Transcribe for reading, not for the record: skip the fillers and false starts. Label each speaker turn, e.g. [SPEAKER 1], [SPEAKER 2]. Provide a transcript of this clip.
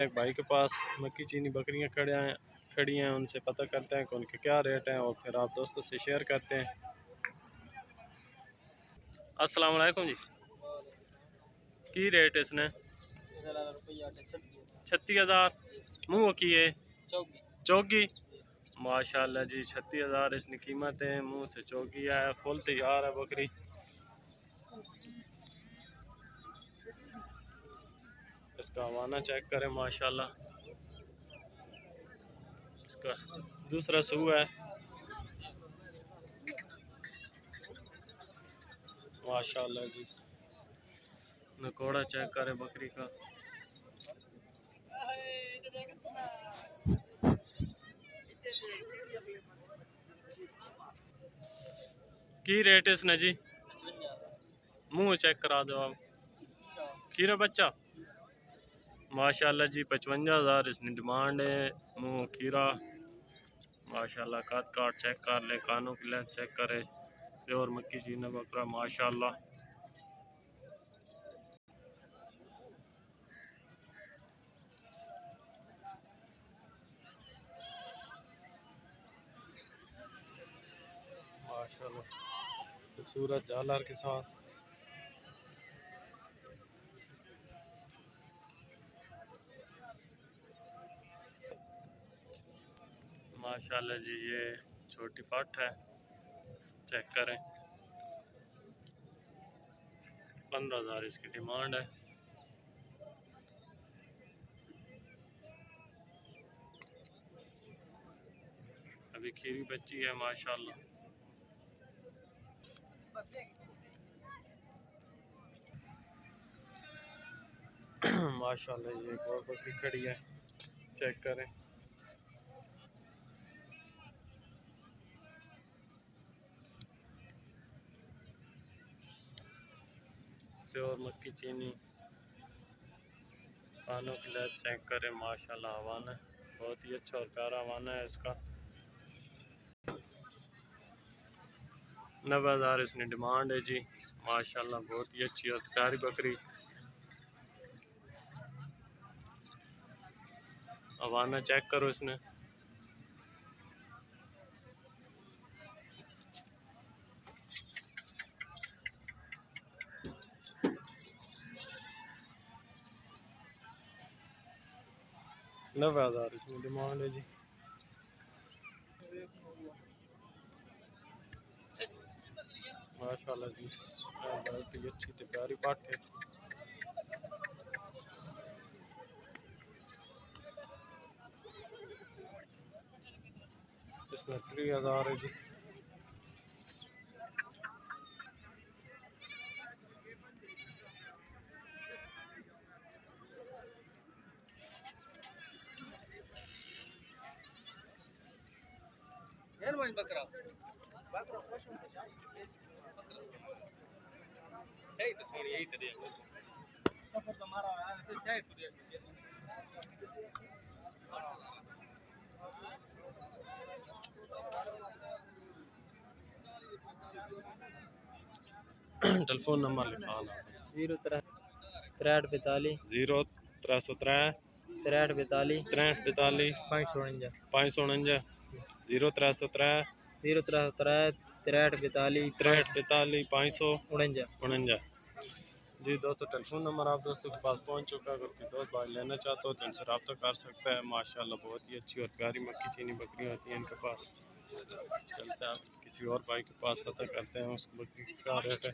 [SPEAKER 1] एक भाई के पास मक्की चीनी बकरियां खड़ी हैं, उनसे पता करते हैं कि उनके क्या रेट हैं और फिर आप दोस्तों से शेयर करते हैं। अस्सलाम वालेकुम जी, की रेट है इसने? 36,000 मुँह की है चौकी। माशाल्लाह जी 36,000 इसकी कीमत है। मुँह से चौकी है, फुल तैयार है बकरी। इसका हवाना चेक करें माशाल्लाह। इसका दूसरा सू है माशाल्लाह जी। नकोड़ा चेक करें बकरी का। की रेट है इसने जी? मुंह चेक करा दो आप। खीरा बच्चा माशाल्लाह जी 55,000 इसकी डिमांड है। मुंह खीरा माशाल्लाह। काट काट चेक कर ले, कानों की लेंथ चेक करे। प्योर मक्की चीना बकरा माशाल्लाह। माशाल्लाह खूबसूरत झालर के साथ। माशाल्लाह जी ये छोटी पट है, चेक करें। 15,000 इसकी डिमांड है। अभी खीरी बच्ची है माशाल्लाह। माशाल्लाह ये एक और बकरी खड़ी है, चेक करें। प्योर मक्की चीनी, कानों की लेंथ चेक करें माशाल्लाह। हवाना बहुत ही अच्छा और प्यारा हवाना है इसका। 90,000 इसकी डिमांड है जी माशाल्लाह। बहुत ही अच्छी और प्यारी बकरी। हवाना चेक करो इसने। नब्बे हज़ार इसकी डिमांड है जी। माशाल्लाह जी बहुत ही अच्छी तो प्यारी पाट है। इसमें 3,000 है जी। बकरा सही तस्वीर यही तरीका टेलीफोन नंबर लिखा ला
[SPEAKER 2] 03
[SPEAKER 1] 0343
[SPEAKER 2] 63
[SPEAKER 1] 43
[SPEAKER 2] 549
[SPEAKER 1] 549 0343
[SPEAKER 2] 033 63
[SPEAKER 1] 43
[SPEAKER 2] 549।
[SPEAKER 1] 549। जी दोस्तों टेलीफोन नंबर आप दोस्तों के पास पहुंच चुका है। अगर कोई दोस्त भाई लेना चाहते हो तो इनसे रब्ता कर सकता है। माशाल्लाह बहुत ही अच्छी और प्यारी मक्की चीनी बकरियां होती हैं इनके पास। चलते हैं किसी और भाई के पास पता करते हैं उस बकरी का रेट है।